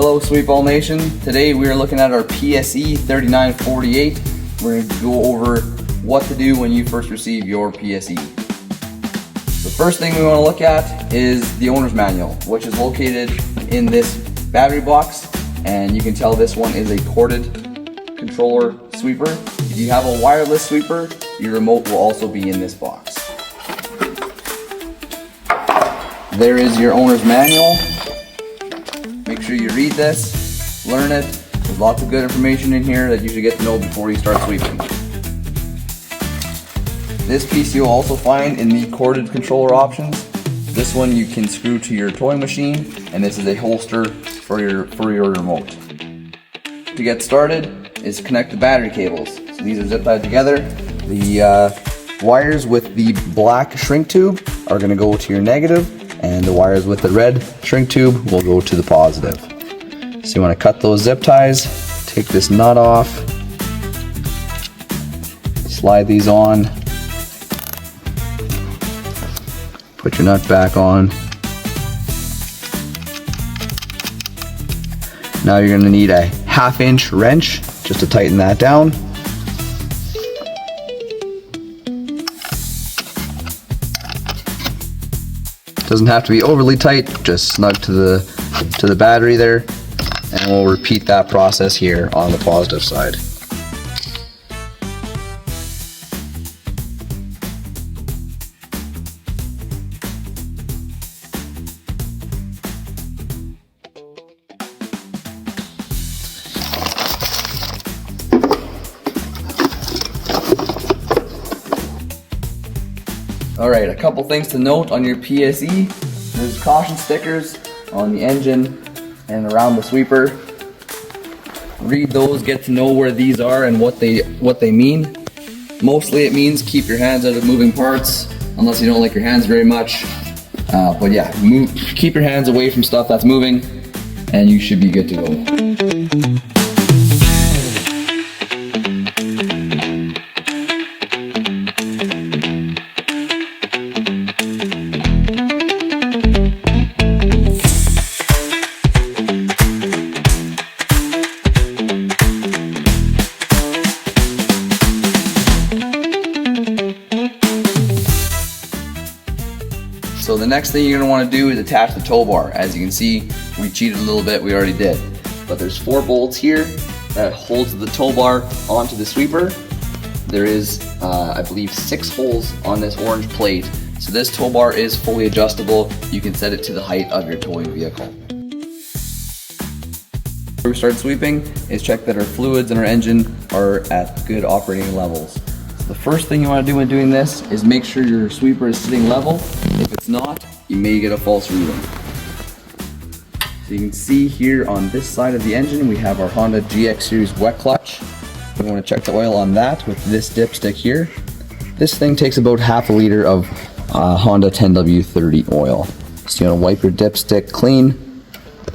Hello Sweep All Nation. Today we are looking at our PSE 3948. We're going to go over what to do when you first receive your PSE. The first thing we want to look at is the owner's manual, which is located in this battery box, and you can tell this one is a corded controller sweeper. If you have a wireless sweeper, your remote will also be in this box. There is your owner's manual. Make sure you read this, learn it. There's lots of good information in here that you should get to know before you start sweeping. This piece you'll also find in the corded controller options. This one you can screw to your towing machine, and this is a holster for your remote. To get started is connect the battery cables. So these are zip tied together. The wires with the black shrink tube are going to go to your negative, and the wires with the red shrink tube will go to the positive. So you want to cut those zip ties, take this nut off, slide these on, put your nut back on. Now you're going to need a 1/2 inch wrench just to tighten that down. Doesn't have to be overly tight, just snug to the battery there, and we'll repeat that process here on the positive side. Alright, a couple things to note on your PSE. There's caution stickers on the engine and around the sweeper. Read those, get to know where these are and what they mean. Mostly it means keep your hands out of moving parts, unless you don't like your hands very much. But yeah, keep your hands away from stuff that's moving, and you should be good to go. So the next thing you're going to want to do is attach the tow bar. As you can see, we cheated a little bit, we already did. But there's 4 bolts here that holds the tow bar onto the sweeper. There is, I believe, 6 holes on this orange plate. So this tow bar is fully adjustable. You can set it to the height of your towing vehicle. Before we start sweeping, is check that our fluids and our engine are at good operating levels. The first thing you want to do when doing this is make sure your sweeper is sitting level. If it's not, you may get a false reading. So you can see here on this side of the engine we have our Honda GX Series wet clutch. We want to check the oil on that with this dipstick here. This thing takes about 1/2 liter of Honda 10W30 oil. So you want to wipe your dipstick clean,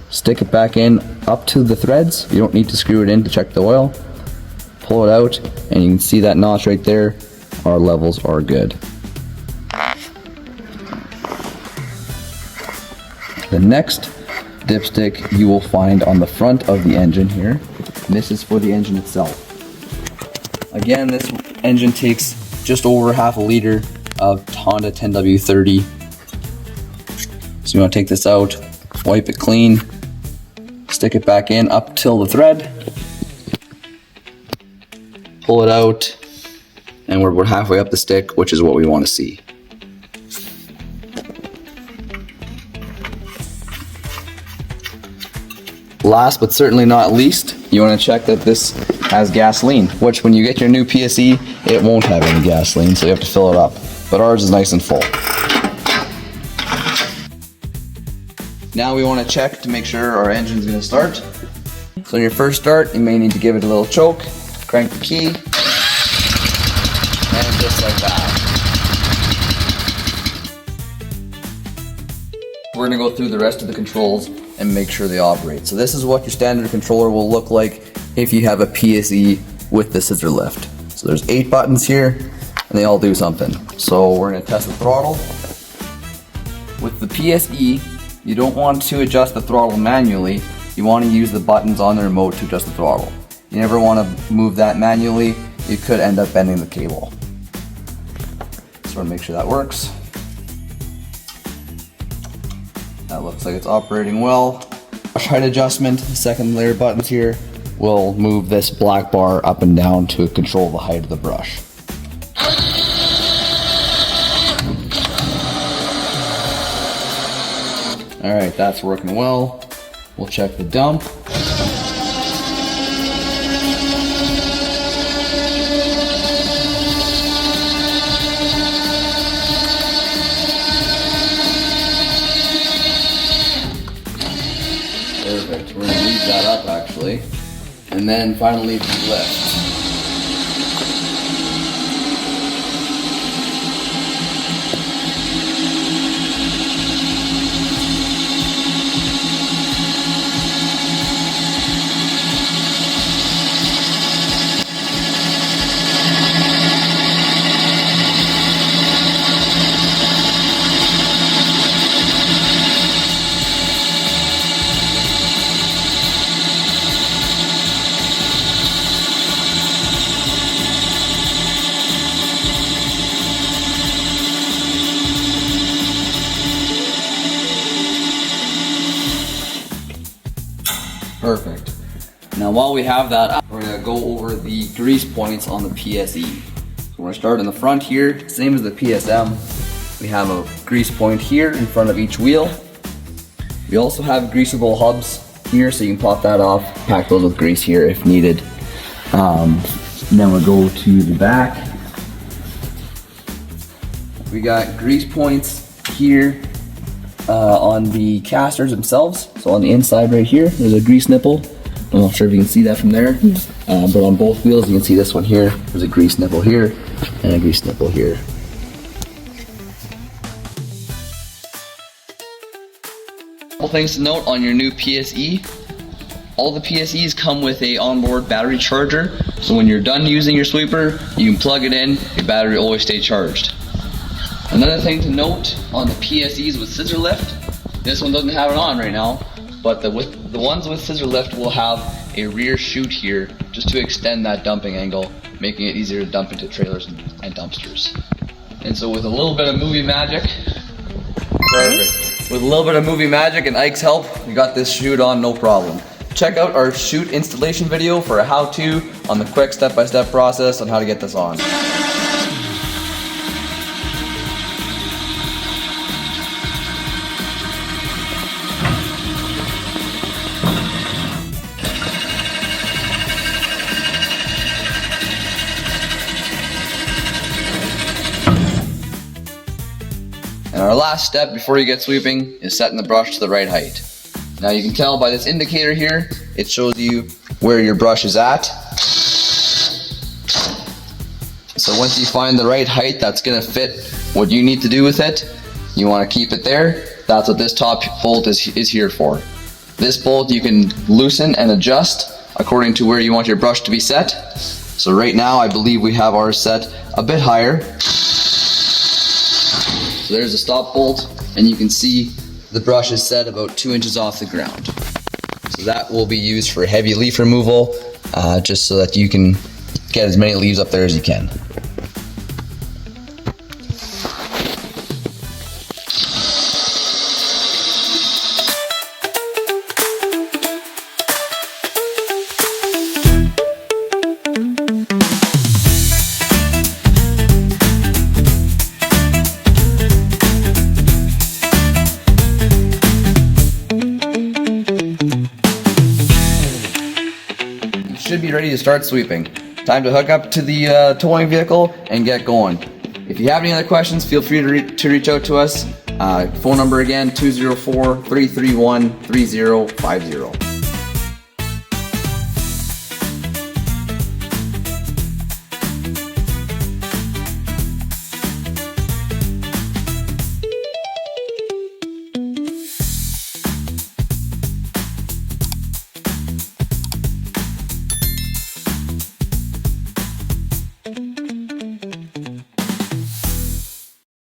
stick it back in up to the threads. You don't need to screw it in to check the oil. Pull it out, and you can see that notch right there. Our levels are good. The next dipstick you will find on the front of the engine here. And this is for the engine itself. Again, this engine takes just over 1/2 liter of Honda 10W30. So you want to take this out, wipe it clean, stick it back in up till the thread. Pull it out, and we're halfway up the stick, which is what we want to see. Last but certainly not least, you want to check that this has gasoline, which when you get your new PSE, it won't have any gasoline, so you have to fill it up. But ours is nice and full. Now we want to check to make sure our engine's going to start. So in your first start, you may need to give it a little choke. Crank the key, and just like that. We're going to go through the rest of the controls and make sure they operate. So this is what your standard controller will look like if you have a PSE with the scissor lift. So there's 8 buttons here, and they all do something. So we're going to test the throttle. With the PSE, you don't want to adjust the throttle manually. you want to use the buttons on the remote to adjust the throttle. You never want to move that manually. You could end up bending the cable. Just want to make sure that works. That looks like it's operating well. Brush height adjustment, the second layer buttons here will move this black bar up and down to control the height of the brush. Alright, that's working well. We'll check the dump. Perfect. We're going to leave that up actually. And then finally the lift. Perfect. Now while we have that, we're going to go over the grease points on the PSE. So we're going to start in the front here, same as the PSM. We have a grease point here in front of each wheel. We also have greasable hubs here, so you can pop that off, pack those with grease here if needed. And then we'll go to the back. We got grease points here on the casters themselves. So on the inside right here, there's a grease nipple. I'm not sure if you can see that from there, but on both wheels you can see this one here. There's a grease nipple here and a grease nipple here. Couple things to note on your new PSE. All the PSEs come with a onboard battery charger, so when you're done using your sweeper, you can plug it in, your battery will always stay charged. Another thing to note on the PSEs with scissor lift, this one doesn't have it on right now, but the ones with scissor lift will have a rear chute here just to extend that dumping angle, making it easier to dump into trailers and dumpsters. And so with a little bit of movie magic, perfect. With a little bit of movie magic and Ike's help, we got this chute on no problem. Check out our chute installation video for a how-to on the quick step-by-step process on how to get this on. And our last step before you get sweeping is setting the brush to the right height. Now you can tell by this indicator here, it shows you where your brush is at. So once you find the right height that's going to fit what you need to do with it, you want to keep it there. That's what this top bolt is here for. This bolt you can loosen and adjust according to where you want your brush to be set. So right now I believe we have ours set a bit higher. So there's the stop bolt, and you can see the brush is set about 2 inches off the ground. So that will be used for heavy leaf removal, just so that you can get as many leaves up there as you can. Should be ready to start sweeping. Time to hook up to the towing vehicle and get going. If you have any other questions, feel free to reach out to us. Phone number again, 204-331-3050.